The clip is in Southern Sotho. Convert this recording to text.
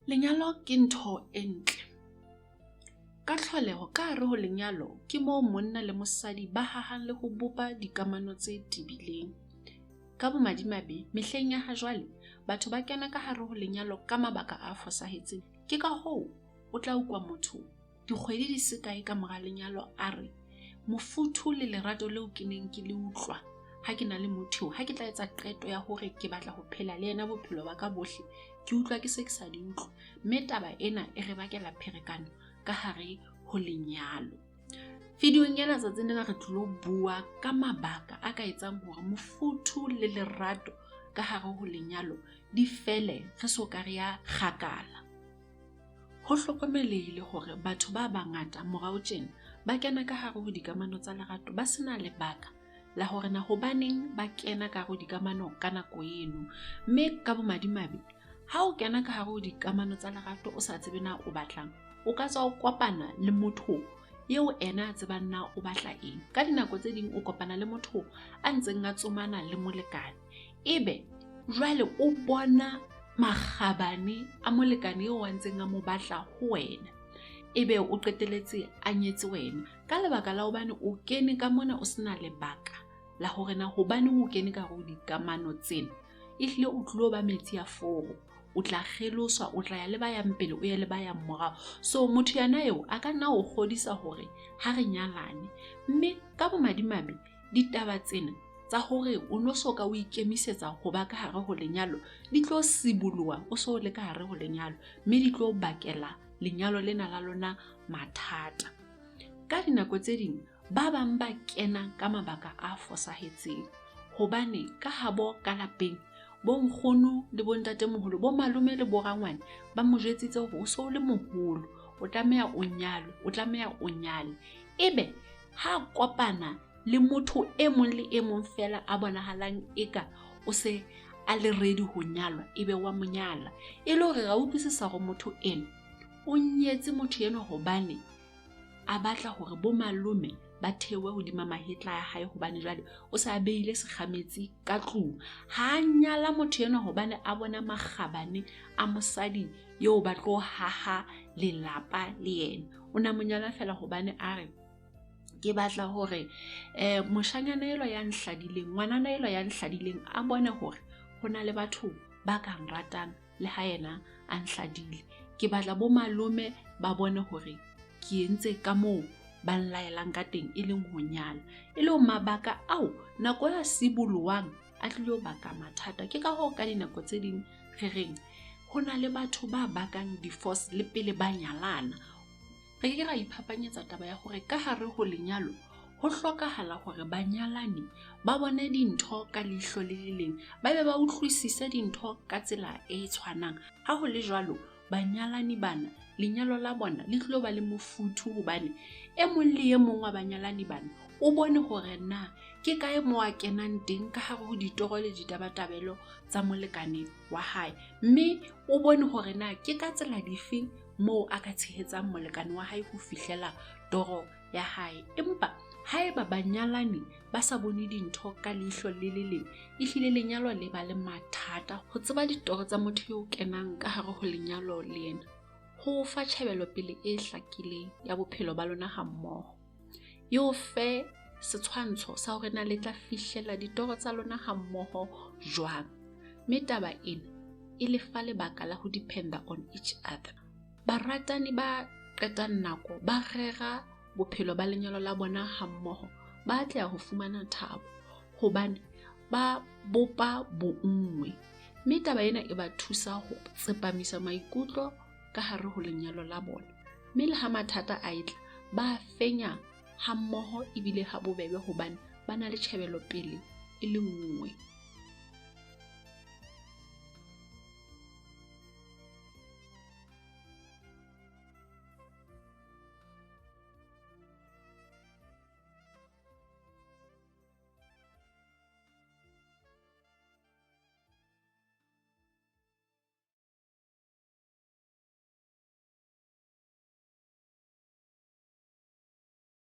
Lenyalo ke ntho e ntle. Ka tlholeho ka hare ho lenyalo ke moo monna le mosadi ba hahang le ho bopa dikamano tse tibileng. Ka bomadimabe, mehleng ya ha jwale, batho ba kena ka hare ho lenyalo ka mabaka a fosahetseng. Ke ka hoo o tla utlwa motho dikgwedi di se kae ka mora lenyalo a re, mofuthu le lerato leo ke neng ke le utlwa ha ke na le motho, ha ke tla etsa qeto ya hore ke batla ho phela le yena bophelo ba ka bohle, ke utlwa ke se ke sa di utlwa. Mme taba ena e re bakela pherekano ka hare ho lenyalo. Videong ena tsatsing lena re tlo bua ka mabaka a ka etsang hore mofuthu le lerato ka hare ho lenyalo di fele re so ka re ya kgakala. Ho hlokomelehile hore batho ba bangata morao tjena ba kena ka hare ho dikamano tsa lerato ba sena lebaka la hore na hobaneng ba kena ka hare ho dikamano ka nako eno. Mme ka bomadimabe, ha o kena ka hare ho dikamano tsa lerato o sa tsebe na o batlang, o ka tswa o kopana le motho eo ena a tsebang na o batla eng. Ka dinako tse ding o kopana le motho a ntseng a tsomana le molekane, ebe jwale o bona makgabane a molekane eo a ntseng a mo batla ho wena, ebe o qeteletse a nyetse wena ka lebaka la hobane o kene ka mona o sena lebaka la hore na hobaneng o kene ka hare ho dikamano tsena. Ehlile o tlilo ba metsi a foro, o tla kgeloswa, o tla ya le ba yang pele, o ye le ba yang morao. So motho yana eo a ka nna o kgodisa hore ha re nyalane. Mme ka bomadimabe, ditaba tsena tsa hore o no soka o ikemisetsa ho ba ka hare ho lenyalo di tlo siboloha o so le ka hare ho lenyalo, mme di tlo bakela lenyalo lena la lona mathata. Ka dinako tse ding ba bang ba kena ka mabaka a fosahetseng, hobane ka habo ka lapeng bo nkgono le bo ntatemoholo, bo malome le bo rangwane ba mo jwetsitse hore o so le moholo, o tlameha o nyalwe, o tlameha o nyale. Ebe ha kopana le motho e mong le e mong fela a bonahalang eka o se a le ready ho nyalwa, ebe wa monyala. E le hore ra utlwisisa hore motho ena o nyetse motho eno hobane a batla hore bo malome ba thewe hodima mahetla ya hae, hobane jwale o sa behile sekgametsi ka tlung. Ha nyala motho eno hobane a bona makgabane a mosadi eo ba tlo haha lelapa le yena. O na monyala fela hobane a re, ke batla hore moshanyana elo ya nhladileng, ngwanana elo ya nhladileng a bone hore ho na le batho ba ka ratang le ha yena a nhladile. Ke batla bo malome ba bone hore ke entse ka moo ba nlaelang ka teng, e leng ho nyala. E le mabaka ao nako ya sibolwang a tlilo baka mathata. Ke ka hoo ka dinako tse ding re reng ho na le batho ba bakang divorce le pele ba nyalana. Re ke ra iphapanyetsa taba ya hore ka hare ho lenyalo ho hlokahala hore banyalani ba bone dintho ka leihlo le le leng, ba be ba utlwisise dintho ka tsela e tshwanang. Ha ho le jwalo, banyalani bana lenyalo la bona le tlo ba le mofuthu, hobane e mong le e mong wa banyalani bana o bone hore na ke kae moo a kenang teng ka hare ho ditoro le ditabatabelo tsa molekane wa hae, mme o bone hore na ke ka tsela difeng moo a ka tshehetsang molekane wa hae ho fihlela toro ya hae. Empa haeba banyalani ba sa bone dintho ka leihlo le le leng, ehlile lenyalo le ba le mathata. Ho tseba ditoro tsa motho eo kenang ka hare ho lenyalo le yena ho fa tjhebelo pele e hlakileng ya bophelo ba lona ha mmoho. Eo fe setshwantsho sa hore na le tla fihlela ditoro tsa lona ha mmoho jwang. Mme taba ena e le fa lebaka la ho dependa on each other. Baratani ba qetang nako ba rera bophelo ba lenyalo la bona ha mmoho, ba tla ho fumana thabo hobane ba bopa bonngwe. Mme taba ena e ba thusa ho tsepamisa maikutlo ka hare ho lenyalo la bona, mme le ha mathata a etla ba fenya ha mmoho ebile ha bobebe, hobane ba na le tjhebelo pele e le nngwe.